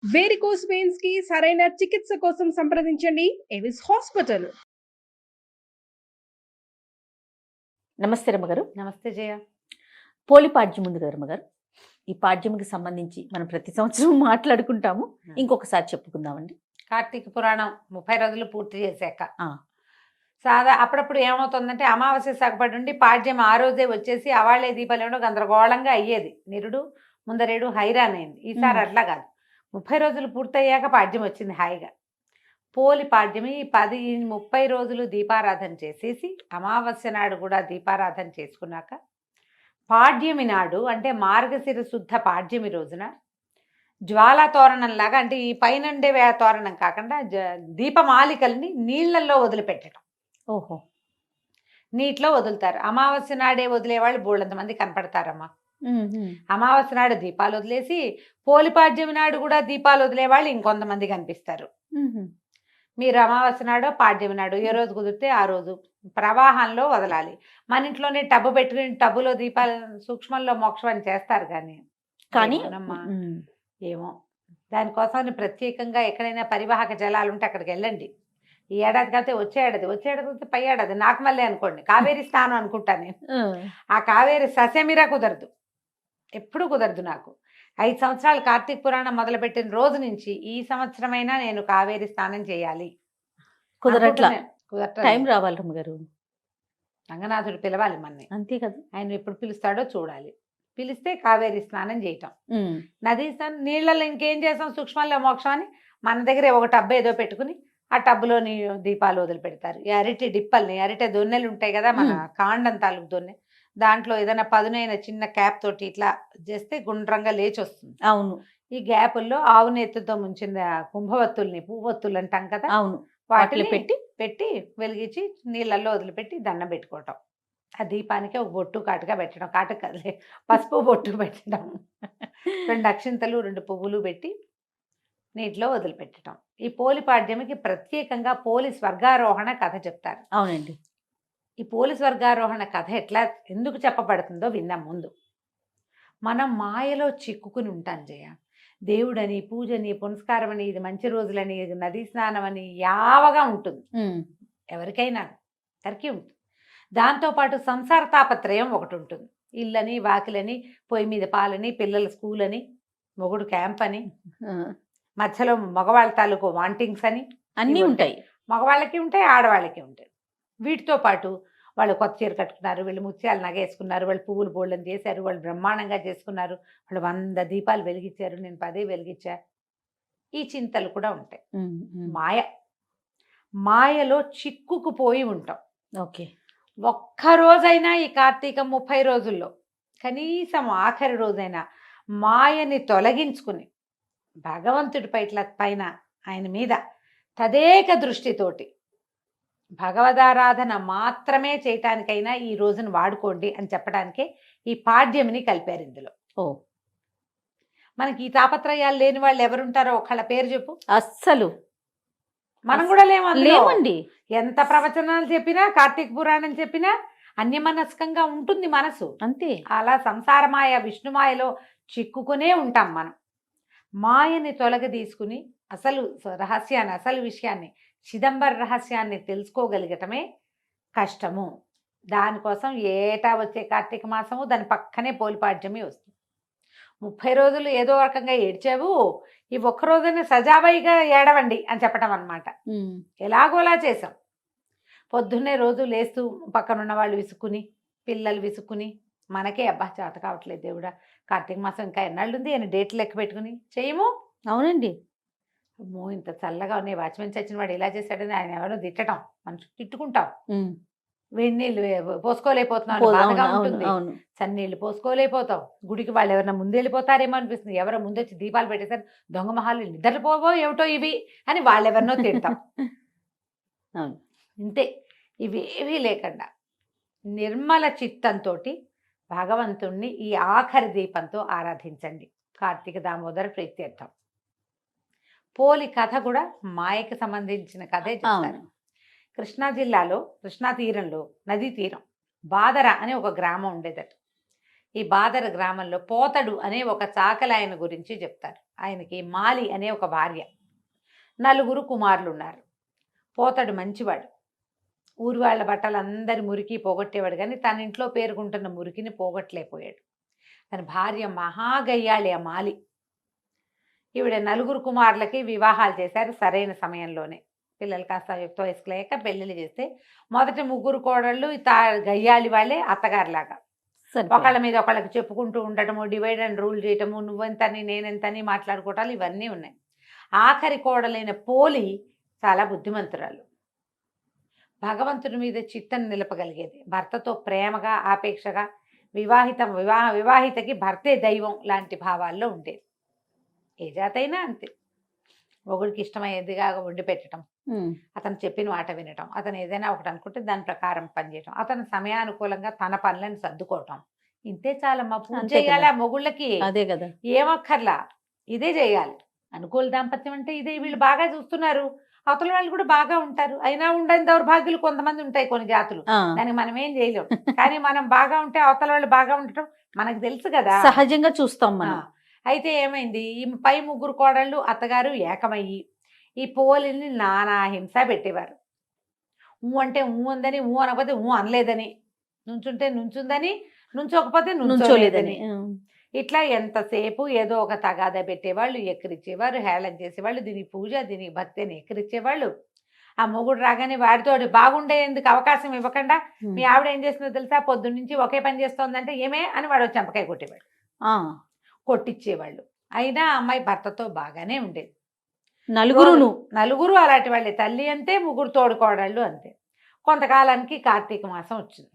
Varicose veins కి సరైన చికిత్స కోసం సంప్రదించండి ఎవిస్ హాస్పిటల్. నమస్తే రమ్మగారు. నమస్తే జయ. పోలి పాడ్యం ఉంది కదా రమ్మగారు, ఈ పాడ్యంకి సంబంధించి మనం ప్రతి సంవత్సరం మాట్లాడుకుంటాము. ఇంకొకసారి చెప్పుకుందామండి. కార్తీక పురాణం 30 రోజులు పూర్తి చేశాక ఆ. అప్పుడప్పుడు ఏమవుతుందంటే అమావాస్య సగపడి ఉండి పాడ్యం ఆ రోజే వచ్చేసి అవాళ్లే దీపాలు ఏమో గందరగోళంగా అయ్యేది. నిరుడు ముందరేడు హైరాన్ అయింది. ఈసారి అట్లా కాదు, 30 రోజులు పూర్తయ్యాక పాడ్యం వచ్చింది హాయిగా. పోలి పాడ్యమి 30 రోజులు దీపారాధన చేసేసి అమావాస్య నాడు కూడా దీపారాధన చేసుకున్నాక పాడ్యమి నాడు అంటే మార్గశిర శుద్ధ పాడ్యమి రోజున జ్వాలా తోరణంలాగా, అంటే ఈ పైనండే తోరణం కాకుండా దీపమాలికల్ని నీళ్లలో వదిలిపెట్టడం. ఓహో, నీటిలో వదులుతారు. అమావాస్య నాడే వదిలేవాళ్ళు బోళ్ళంత మంది కనపడతారమ్మా. అమావాస్య నాడు దీపాలు వదిలేసి పోలిపాడ్యమి నాడు కూడా దీపాలు వదిలేవాళ్ళు ఇంకొంతమంది కనిపిస్తారు. మీరు అమావాస్య నాడో పాడ్యమి నాడు ఏ రోజు కుదిరితే ఆ రోజు ప్రవాహంలో వదలాలి. మన ఇంట్లోనే టబ్బు పెట్టుకుని టబ్బులో దీపాలు సూక్ష్మంలో మోక్షం అని చేస్తారు. కానీ ఏమో దానికోసం ప్రత్యేకంగా ఎక్కడైనా పరివాహక జలాలు ఉంటే అక్కడికి వెళ్ళండి. ఈ ఏడాది కాకపోతే వచ్చే ఏడాది పై ఏడాది నాకు మళ్ళీ అనుకోండి కావేరి స్నానం అనుకుంటాను నేను. ఆ కావేరి ససేమిరా కుదరదు, ఎప్పుడు కుదరదు నాకు. 5 సంవత్సరాలు కార్తీక పురాణం మొదలుపెట్టిన రోజు నుంచి ఈ సంవత్సరమైనా నేను కావేరి స్నానం చేయాలి. కుదరట్లా, టైం రావాలి రమ్మగారు. రంగనాథుడు పిలవాలి మన్ని, అంతే కదా. ఆయన ఎప్పుడు పిలుస్తాడో చూడాలి. పిలిస్తే కావేరి స్నానం చేయటం. నదీ స్నానం నీళ్ళలో ఇంకేం చేసాం, సూక్ష్మంలో మోక్షం అని మన దగ్గరే ఒక టబ్బు ఏదో పెట్టుకుని ఆ టబ్బులోని దీపాలు వదిలి పెడతారు. ఈ అరటి డిప్పల్ని, అరటి దొన్నెలు ఉంటాయి కదా మన కాండం తాలూకు దొన్నె, దాంట్లో ఏదైనా పదునైన చిన్న క్యాప్ తోటి ఇట్లా చేస్తే గుండ్రంగా లేచి వస్తుంది. అవును. ఈ గ్యాపుల్లో ఆవు నెత్తుతో ముంచిన కుంభవత్తుల్ని, పువ్వొత్తులు అంటాం కదా, అవును, వాటిని పెట్టి వెలిగించి నీళ్ళల్లో వదిలిపెట్టి దండం పెట్టుకోవటం. ఆ దీపానికి ఒక బొట్టు కాటుగా పెట్టడం, కాటుక పసుపు బొట్టు పెట్టడం, 2 అక్షింతలు 2 పువ్వులు పెట్టి నీటిలో వదిలిపెట్టడం. ఈ పోలి పాడ్యమికి ప్రత్యేకంగా పోలి స్వర్గారోహణ కథ చెప్తారు. అవునండి. ఈ పోలి స్వర్గారోహణ కథ ఎందుకు చెప్పబడుతుందో విన్నాం. ముందు మనం మాయలో చిక్కుకుని ఉంటాం జయ. దేవుడని, పూజని, పునస్కారం అని, ఇది మంచి రోజులని, ఇది నదీ స్నానం అని యావగా ఉంటుంది ఎవరికైనా, అందరికీ ఉంటుంది. దాంతోపాటు సంసార తాపత్రయం ఒకటి ఉంటుంది. ఇల్లని, వాకిలని, పొయ్యి మీద పాలని, పిల్లల స్కూల్ అని, మొగుడు క్యాంప్ అని, మధ్యలో మగవాళ్ళ తాలూకు వాంటింగ్స్ అని అన్నీ ఉంటాయి. మగవాళ్ళకి ఉంటాయి, ఆడవాళ్ళకి ఉంటాయి. వీటితో పాటు వాళ్ళు కొత్త చీర కట్టుకున్నారు, వీళ్ళు ముత్యాలు నగేసుకున్నారు, వాళ్ళు పువ్వులు బోళ్ళని చేశారు, వాళ్ళు బ్రహ్మాండంగా చేసుకున్నారు, వాళ్ళు 100 దీపాలు వెలిగించారు, నేను 10 వెలిగించా. ఈ చింతలు కూడా ఉంటాయి. మాయలో చిక్కుకుపోయి ఉంటాం. ఓకే. ఒక్కరోజైనా ఈ కార్తీకం 30 రోజుల్లో కనీసం ఆఖరి రోజైనా మాయని తొలగించుకుని భగవంతుడి పైన ఆయన మీద తదేక దృష్టితోటి భగవదారాధన మాత్రమే చేయటానికైనా ఈ రోజును వాడుకోండి అని చెప్పడానికే ఈ పాడ్యమిని కలిపారు ఇందులో. మనకి ఈ తాపత్రయాలు లేని వాళ్ళు ఎవరుంటారో ఒకళ్ళ పేరు చెప్పు. అస్సలు మనం కూడా లేమండి. ఎంత ప్రవచనాలు చెప్పినా, కార్తీక పురాణం చెప్పినా అన్యమనస్కంగా ఉంటుంది మనసు. అంతే. అలా సంసారమాయ విష్ణుమాయలో చిక్కుకునే ఉంటాం మనం. మాయని తొలగదీసుకుని అసలు రహస్యాన్ని, అసలు విషయాన్ని, చిదంబర రహస్యాన్ని తెలుసుకోగలిగటమే కష్టము. దానికోసం ఏటా వచ్చే కార్తీక మాసము దాని పక్కనే పోలిపాడ్యమి వస్తుంది. 30 రోజులు ఏదో రకంగా ఏడ్చావు, ఈ ఒక్కరోజునే సజావైగా ఏడవండి అని చెప్పటం అన్నమాట. ఎలాగోలా చేసాం. పొద్దున్నే రోజు లేస్తూ పక్కనున్న వాళ్ళు విసుక్కుని, పిల్లలు విసుక్కుని, మనకే అబ్బా చేత కావట్లేదు దేవుడా, కార్తీక మాసం ఇంకా ఎన్నాళ్ళు ఉంది అని డేట్లు లెక్క పెట్టుకుని చేయము. అవునండి. అమ్మో ఇంత చల్లగా ఉన్నాయి, వాచ్మెన్ చచ్చిన వాడు ఇలా చేశాడని ఆయన ఎవరో తిట్టడం, మనం తిట్టుకుంటాం. వేడి నీళ్ళు పోసుకోలేకపోతున్నాను, బాధగా ఉంటుంది. చన్నీళ్ళు పోసుకోలేకపోతాం. గుడికి వాళ్ళు ఎవరైనా ముందు వెళ్ళిపోతారేమో అనిపిస్తుంది. ఎవరో ముందొచ్చి దీపాలు పెట్టేసారు, దొంగ మహాలు నిద్రపోవో ఏమిటో ఇవి అని వాళ్ళెవరినో తిడతాం. ఇంతే. ఇవేవీ లేకుండా నిర్మల చిత్తంతో భగవంతుణ్ణి ఈ ఆఖరి దీపంతో ఆరాధించండి. కార్తీక దామోదర ప్రీత్యర్థం. పోలి కథ కూడా మాయకి సంబంధించిన కథే చెప్తారు. కృష్ణా జిల్లాలో, కృష్ణా తీరంలో, నదీ తీరం బాదర అనే ఒక గ్రామం ఉండేదట. ఈ బాదర గ్రామంలో పోతడు అనే ఒక చాకలి ఆయన గురించి చెప్తారు. ఆయనకి మాలి అనే ఒక భార్య, 4 కుమారులు ఉన్నారు. పోతడు మంచివాడు, ఊరి వాళ్ళ బట్టలందరి మురికి పోగొట్టేవాడు, కానీ తన ఇంట్లో పేరుకుంటున్న మురికిని పోగొట్టలేకపోయాడు. తన భార్య మహాగయ్యాళి ఆ మాలి. ఈవిడ 4 కుమారులకి వివాహాలు చేశారు సరైన సమయంలోనే. పిల్లలు కాస్త యుక్త వయసుకు లేక పెళ్ళిళ్ళు చేస్తే మొదటి 3 కోడళ్ళు గయ్యాళి వాళ్ళే అత్తగారిలాగా ఒకళ్ళ మీద ఒకళ్ళకి చెప్పుకుంటూ ఉండటము, డివైడ్ అండ్ రూల్ చేయటము, నువ్వెంతని నేనెంతని మాట్లాడుకోవటాలు ఇవన్నీ ఉన్నాయి. ఆఖరి కోడలైన పోలి చాలా బుద్ధిమంతురాలు, భగవంతుడి మీద చిత్తను నిలపగలిగేది, భర్తతో ప్రేమగా ఆపేక్షగా, వివాహితకి భర్తే దైవం లాంటి భావాల్లో ఉండేది. ఏ జాతైనా అంతే, మొగుడికి ఇష్టమయ్యేదిగా వండి పెట్టడం, అతను చెప్పిన మాట వినటం, అతను ఏదైనా ఒకటి అనుకుంటే దాని ప్రకారం పనిచేయటం, అతను సమయానుకూలంగా తన పనులను సర్దుకోవటం, ఇంతే చాలమ్మా. పూజ చేయాలి ఆ మొగుళ్ళకి, అదే కదా, ఏమక్కర్లా, ఇదే చేయాలి. అనుకూల దాంపత్యం అంటే ఇదే. వీళ్ళు బాగా చూస్తున్నారు, అవతల వాళ్ళు కూడా బాగా ఉంటారు. అయినా ఉండని దౌర్భాగ్యులు కొంతమంది ఉంటాయి, కొన్ని జాతులు, దానికి మనం ఏం చేయలేం. కానీ మనం బాగా ఉంటే అవతల వాళ్ళు బాగా ఉండటం మనకు తెలుసు కదా, సహజంగా చూస్తాం మనం. అయితే ఏమైంది, ఈ పై 3 కోడళ్ళు అత్తగారు ఏకమయ్యి ఈ పోలిని నానా హింస పెట్టేవారు. అంటే ఉందని, అనకపోతే అనలేదని, నుంచుంటే నుంచుందని, నుంచోకపోతే నుంచోలేదని, ఇట్లా ఎంతసేపు ఏదో ఒక తగాదా పెట్టేవాళ్ళు, ఎక్కిరిచ్చేవారు, హేళన చేసేవాళ్ళు. దీనికి పూజ, దీనికి భక్తి అని ఎక్కిరిచ్చేవాళ్ళు. ఆ మొగుడు రాగానే వాడితో బాగుండేందుకు అవకాశం ఇవ్వకుండా, మీ ఆవిడ ఏం చేస్తుందో తెలుసా, పొద్దున్న నుంచి ఒకే పని చేస్తోందంటే ఏమే అని వాడు చెంపకాయ కొట్టేవాడు, కొట్టించేవాళ్ళు. అయినా అమ్మాయి భర్తతో బాగానే ఉండేది. 4 అలాంటి వాళ్ళే, తల్లి అంతే, 3 తోడుకోడళ్ళు అంతే. కొంతకాలానికి కార్తీక మాసం వచ్చింది.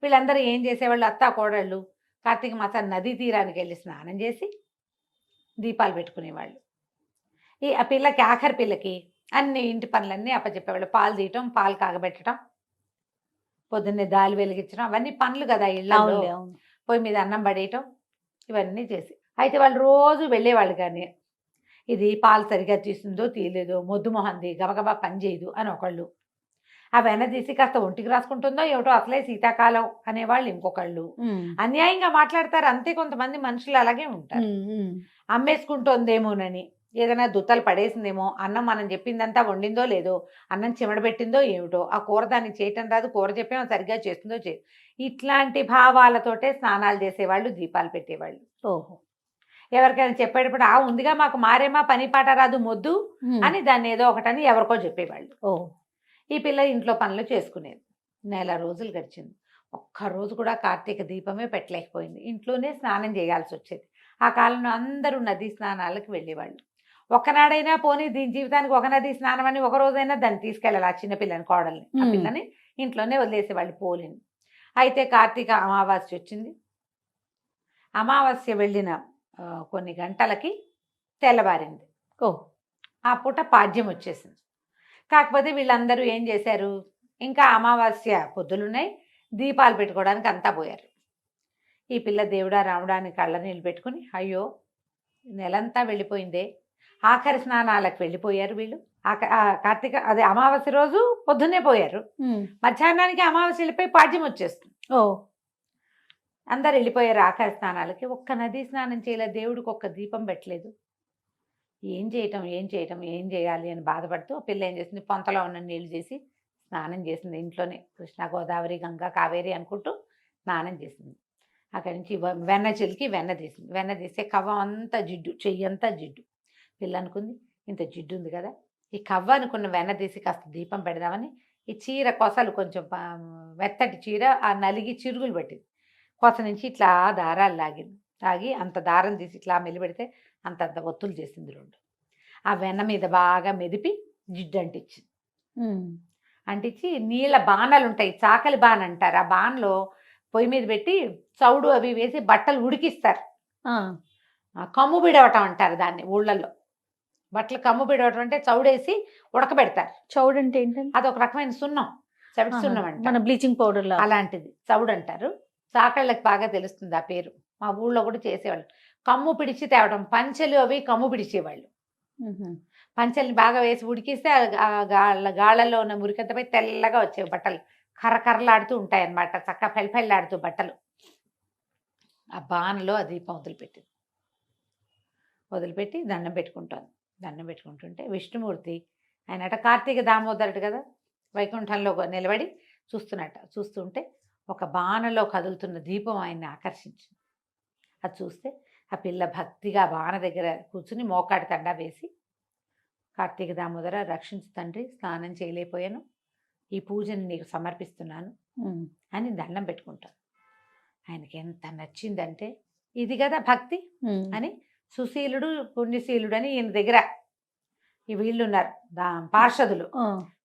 వీళ్ళందరూ ఏం చేసేవాళ్ళు, అత్తా కోడళ్ళు కార్తీక మాసం నదీ తీరానికి వెళ్ళి స్నానం చేసి దీపాలు పెట్టుకునేవాళ్ళు. ఆ పిల్లకి, ఆఖరి పిల్లకి అన్ని ఇంటి పనులన్నీ అప్పచెప్పేవాళ్ళు. పాలు తీయటం, పాలు కాగబెట్టడం, పొద్దున్నే దాలి వెలిగించడం, అవన్నీ పనులు కదా ఇళ్ళలో. పొయ్యి మీద అన్నం పడేయటం, ఇవన్నీ చేసి. అయితే వాళ్ళు రోజు వెళ్ళేవాళ్ళు, కానీ ఇది పాలు సరిగా తీసిందో తీయలేదో, మొద్దు మొహంది, గబగబా పని చేయదు అని ఒకళ్ళు, ఆ వెన్న తీసి కాస్త ఒంటికి రాసుకుంటుందో ఏమిటో, అసలే శీతాకాలం అనేవాళ్ళు ఇంకొకళ్ళు. అన్యాయంగా మాట్లాడతారు అంతే. కొంతమంది మనుషులు అలాగే ఉంటారు. అమ్మేసుకుంటోందేమోనని, ఏదైనా దుత్తలు పడేసిందేమో, అన్నం మనం చెప్పిందంతా వండిందో లేదో, అన్నం చిమడబెట్టిందో ఏమిటో, ఆ కూర దానికి చేయటం రాదు, కూర చెప్పేమో సరిగ్గా చేస్తుందో చేయదు, ఇట్లాంటి భావాలతోటే స్నానాలు చేసేవాళ్ళు, దీపాలు పెట్టేవాళ్ళు. ఓహో, ఎవరికైనా చెప్పేటప్పుడు ఉందిగా మాకు మారేమా, పని పాట రాదు, మొద్దు అని దాన్ని ఏదో ఒకటని ఎవరికో చెప్పేవాళ్ళు. ఈ పిల్ల ఇంట్లో పనులు చేసుకునేది. 1 రోజులు గడిచింది. ఒక్కరోజు కూడా కార్తీక దీపమే పెట్టలేకపోయింది. ఇంట్లోనే స్నానం చేయాల్సి వచ్చేది. ఆ కాలంలో అందరూ నదీ స్నానాలకు వెళ్ళేవాళ్ళు. ఒక్కనాడైనా పోనీ దీని జీవితానికి ఒక నదీ స్నానం అని ఒక రోజైనా దాన్ని తీసుకెళ్ళాలి, ఆ చిన్నపిల్లని, కోడల్ని, ఆ పిల్లని ఇంట్లోనే వదిలేసేవాళ్ళు పోలిని. అయితే కార్తీక అమావాస్య వచ్చింది. అమావాస్య వెళ్ళిన కొన్ని గంటలకి తెల్లవారింది. ఆ పూట పాడ్యం వచ్చేసింది. కాకపోతే వీళ్ళందరూ ఏం చేశారు, ఇంకా అమావాస్య పొద్దులున్నాయి, దీపాలు పెట్టుకోవడానికి అంతా పోయారు. ఈ పిల్ల దేవుడా రావడానికి కళ్ళ నీళ్ళు పెట్టుకుని, అయ్యో నెలంతా వెళ్ళిపోయిందే, ఆఖరి స్నానాలకు వెళ్ళిపోయారు వీళ్ళు. కార్తీక అదే అమావాస్య రోజు పొద్దున్నే పోయారు, మధ్యాహ్నానికి అమావాస్య వెళ్ళిపోయి పాడ్యం వచ్చేస్తుంది. అందరు వెళ్ళిపోయారు ఆఖరి స్నానాలకి. ఒక్క నదీ స్నానం చేయలేదు, దేవుడికి ఒక్క దీపం పెట్టలేదు. ఏం చేయాలి అని బాధపడుతూ పిల్ల ఏం చేసింది, పొంతలో ఉన్న నీళ్లు చేసి స్నానం చేసింది. ఇంట్లోనే కృష్ణ, గోదావరి, గంగా, కావేరి అనుకుంటూ స్నానం చేసింది. అక్కడి నుంచి వెన్న చిలికి వెన్న తీసింది. వెన్న తీస్తే కవ్వ అంతా జిడ్డు, చెయ్యంతా జిడ్డు. పిల్ల అనుకుంది, ఇంత జిడ్డు ఉంది కదా, ఈ కవ్వ అనుకున్న వెన్న తీసి కాస్త దీపం పెడదామని ఈ చీర కొసలు, కొంచెం మెత్తటి చీర, ఆ నలిగి చిరుగులు పట్టింది. కొస నుంచి ఇట్లా దారాలు లాగి అంత దారం తీసి ఇట్లా మెలిపెడితే అంతంత ఒత్తులు చేసింది 2. ఆ వెన్న మీద బాగా మెదిపి జిడ్డు అంటించింది. అంటించి నీళ్ళ బాణాలు ఉంటాయి, చాకలి బాణ అంటారు, ఆ బాణలో పొయ్యి మీద పెట్టి చౌడు అవి వేసి బట్టలు ఉడికిస్తారు. కమ్ము బిడవటం అంటారు దాన్ని ఊళ్ళల్లో. బట్టలు కమ్ము బిడవటం అంటే చౌడేసి ఉడకబెడతారు. చౌడు అంటే ఏంటంటే అదొక రకమైన సున్నం, చవిటి సున్నం అంటే మన బ్లీచింగ్ పౌడర్ అలాంటిది చౌడు అంటారు. చాకళ్ళకి బాగా తెలుస్తుంది ఆ పేరు. మా ఊళ్ళో కూడా చేసేవాళ్ళు. కమ్ము పిడిచి తేవడం, పంచెలు అవి కమ్ము పిడిచేవాళ్ళు. పంచెల్ని బాగా వేసి ఉడికిస్తే గాళ్ళల్లో ఉన్న మురికంతపై తెల్లగా వచ్చేవి బట్టలు, కర్రకర్రలాడుతూ ఉంటాయి అన్నమాట, చక్కగా ఫెల్ఫెల్లాడుతూ బట్టలు. ఆ బాణలో ఆ దీపం వదిలిపెట్టింది. వదిలిపెట్టి దండం పెట్టుకుంటాను. దండం పెట్టుకుంటుంటే విష్ణుమూర్తి ఆయనట కార్తీక దామోదరుడు కదా, వైకుంఠంలో నిలబడి చూస్తుంటే ఒక బాణలో కదులుతున్న దీపం ఆయన్ని ఆకర్షించింది. అది చూస్తే ఆ పిల్ల భక్తిగా బాణ దగ్గర కూర్చుని మోకాడి తండా వేసి, కార్తీక దామోదర రక్షించు తండ్రి, స్నానం చేయలేకపోయాను, ఈ పూజని నీకు సమర్పిస్తున్నాను అని దండం పెట్టుకుంటాను. ఆయనకి ఎంత నచ్చిందంటే, ఇది కదా భక్తి అని సుశీలుడు పుణ్యశీలుడు అని ఈయన దగ్గర ఈ వీళ్ళున్నారు పార్షదులు,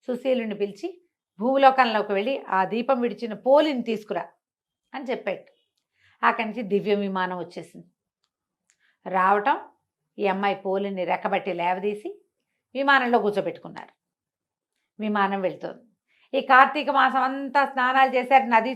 సుశీలుని పిలిచి భూలోకంలోకి వెళ్ళి ఆ దీపం విడిచిన పోలిని తీసుకురా అని చెప్పాడు. అక్కడి నుంచి దివ్య విమానం వచ్చేసింది. రావటం, ఈ అమ్మాయి పోలిని రెక్కబట్టి లేవదీసి విమానంలో కూర్చోబెట్టుకున్నారు. విమానం వెళ్తుంది. ఈ కార్తీక మాసం అంతా స్నానాలు చేశారు. నదీ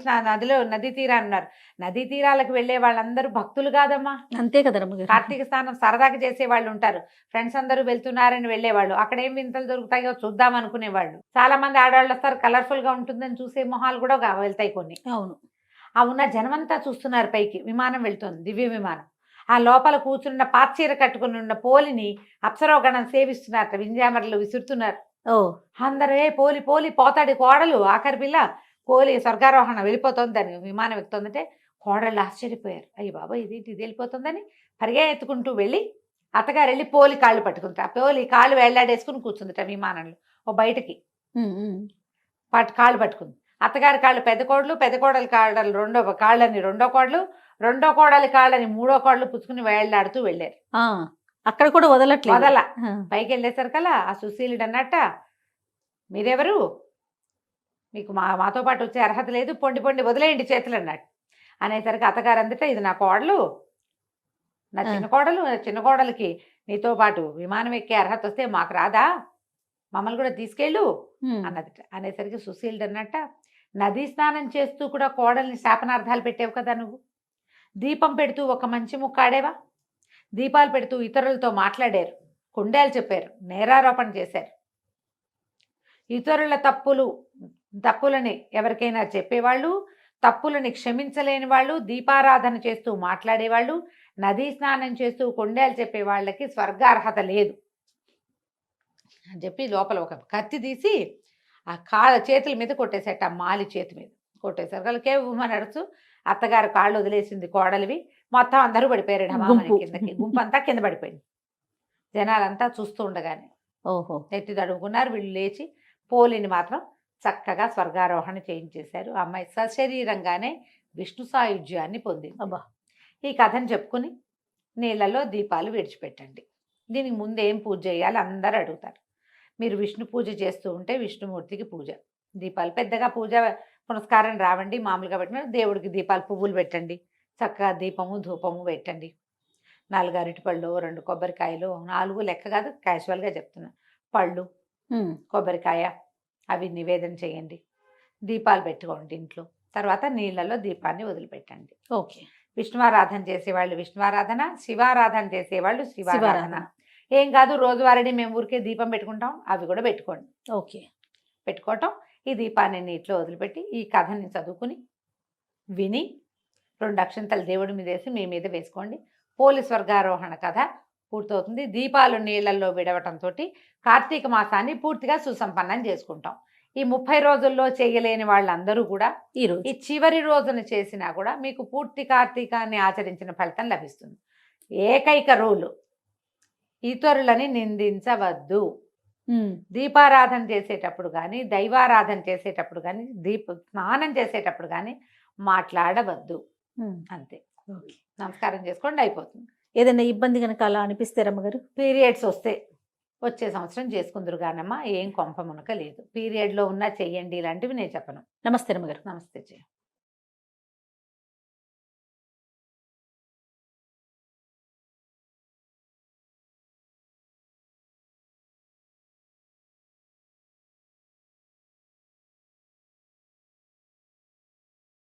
తీరాలు ఉన్నారు. నదీ తీరాలకు వెళ్ళే వాళ్ళందరూ భక్తులు కాదమ్మా. అంతే కదా రమ్మగారు. కార్తీక స్నానం సరదాగా చేసే వాళ్ళు ఉంటారు. ఫ్రెండ్స్ అందరూ వెళ్తున్నారని వెళ్ళేవాళ్ళు. అక్కడ ఏం వింతలు దొరుకుతాయో చూద్దాం అనుకునేవాళ్ళు. చాలా మంది ఆడవాళ్ళు వస్తారు, కలర్ఫుల్ గా ఉంటుందని చూసే మొహాలు కూడా వెళ్తాయి కొన్ని. అవును. ఆ ఉన్న జనమంతా చూస్తున్నారు పైకి. విమానం వెళ్తుంది, దివ్య విమానం. ఆ లోపల కూర్చున్న పాచీర కట్టుకుని ఉన్న పోలిని అప్సరోగణం సేవిస్తున్నారు, వింజామరలు విసురుతున్నారు. అందరే పోలి పోలి పోతాడు కోడలు, ఆఖరి పిల్ల పోలి స్వర్గారోహణ వెళ్ళిపోతుందని విమానం ఎక్కుతుందంటే కోడళ్ళు ఆశ్చర్యపోయారు. అయ్యి బాబా ఇది వెళ్ళిపోతుందని పరిగెత్తుకుంటూ వెళ్ళి అత్తగారు వెళ్ళి పోలి కాళ్ళు పట్టుకుంటారు. ఆ పోలి కాళ్ళు వేళ్లాడేసుకుని కూర్చుందిట విమానంలో ఓ బయటకి. కాళ్ళు పట్టుకుంది. అత్తగారి కాళ్ళు పెద్ద కోడలు, పెద్ద కోడలి కాళ్ళని రెండో కోడలి కాళ్ళని మూడో కోడలు పుచ్చుకుని వేళ్లాడుతూ వెళ్ళారు. అక్కడ కూడా వదల పైకి వెళ్ళేసరికల్లా ఆ సుశీలుడు అన్నట్ట, మీరెవరు, మీకు మాతో పాటు వచ్చే అర్హత లేదు, పొండి వదిలేయండి చేతులు అన్నట్టు. అనేసరికి అత్తగారు అందట, ఇది నా కోడలు, నా చిన్న కోడలికి నీతో పాటు విమానం ఎక్కే అర్హత వస్తే మాకు రాదా, మమ్మల్ని కూడా తీసుకెళ్ళు అన్నదిట. అనేసరికి సుశీలుడు అన్నట్ట, నదీ స్నానం చేస్తూ కూడా కోడల్ని శాపనార్థాలు పెట్టావు కదా నువ్వు, దీపం పెడుతూ ఒక మంచి ముక్కాడేవా, దీపాలు పెడుతూ ఇతరులతో మాట్లాడారు, కుండేలు చెప్పారు, నేరారోపణ చేశారు, ఇతరుల తప్పులని ఎవరికైనా చెప్పేవాళ్ళు, తప్పులని క్షమించలేని వాళ్ళు, దీపారాధన చేస్తూ మాట్లాడేవాళ్ళు, నదీ స్నానం చేస్తూ కుండేలు చెప్పే వాళ్ళకి స్వర్గార్హత లేదు అని చెప్పి లోపల ఒక కత్తి తీసి ఆ చేతుల మీద కొట్టేసేట, ఆ మాలి చేతి మీద కొట్టేశారు. వాళ్ళకే నడుచు అత్తగారు కాళ్ళు వదిలేసింది కోడలివి, మొత్తం అందరూ పడిపోయారు కిందకి. గుంపంతా కింద పడిపోయింది. జనాలంతా చూస్తూ ఉండగానే ఎత్తి తడుముకున్నారు. వీళ్ళు లేచి పోలిని మాత్రం చక్కగా స్వర్గారోహణ చేయించేశారు. ఆ అమ్మాయి సశరీరంగానే విష్ణు సాయుధ్యాన్ని పొందింది. ఈ కథను చెప్పుకుని నీళ్ళలో దీపాలు విడిచిపెట్టండి. దీనికి ముందు ఏం పూజ చేయాలి అందరూ అడుగుతారు. మీరు విష్ణు పూజ చేస్తూ ఉంటే విష్ణుమూర్తికి పూజ, దీపాలు పెద్దగా పూజ పునస్కారం రావండి, మామూలుగా పెట్టిన దేవుడికి దీపాలు పువ్వులు పెట్టండి, చక్కగా దీపము ధూపము పెట్టండి, 4 అరటిపళ్ళు, 2 కొబ్బరికాయలు, 4 లెక్క కాదు క్యాజువల్గా చెప్తున్నా, పళ్ళు కొబ్బరికాయ అవి నివేదన చేయండి, దీపాలు పెట్టుకోండి ఇంట్లో. తర్వాత నీళ్ళలో దీపాన్ని వదిలిపెట్టండి. ఓకే. విష్ణువారాధన చేసేవాళ్ళు విష్ణువారాధన, శివారాధన చేసేవాళ్ళు శివారాధన. ఏం కాదు, రోజువారీ మేము ఊరికే దీపం పెట్టుకుంటాం, అవి కూడా పెట్టుకోండి. ఓకే. పెట్టుకోవటం, ఈ దీపాన్ని నీటిలో వదిలిపెట్టి ఈ కథని చదువుకుని విని 2 అక్షంతలు దేవుడి మీద వేసి మీ మీద వేసుకోండి. పోలి స్వర్గారోహణ కథ పూర్తవుతుంది. దీపాలు నీళ్లలో విడవటంతో కార్తీక మాసాన్ని పూర్తిగా సుసంపన్నం చేసుకుంటాం. ఈ 30 రోజుల్లో చేయలేని వాళ్ళందరూ కూడా ఈ చివరి రోజున చేసినా కూడా మీకు పూర్తి కార్తీకాన్ని ఆచరించిన ఫలితం లభిస్తుంది. ఏకైక రూలు, ఇతరులని నిందించవద్దు. దీపారాధన చేసేటప్పుడు కానీ, దైవారాధన చేసేటప్పుడు కానీ, స్నానం చేసేటప్పుడు కానీ మాట్లాడవద్దు. అంతే. నమస్కారం చేసుకోండి, అయిపోతుంది. ఏదైనా ఇబ్బంది కనుక అలా అనిపిస్తే రమ్మగారు, పీరియడ్స్ వస్తే వచ్చే సంవత్సరం చేసుకుందరు కానమ్మా, ఏం కొంప మునక లేదు. పీరియడ్లో ఉన్నా చెయ్యండి, ఇలాంటివి నేను చెప్పను. నమస్తే రమ్మగారు. నమస్తే.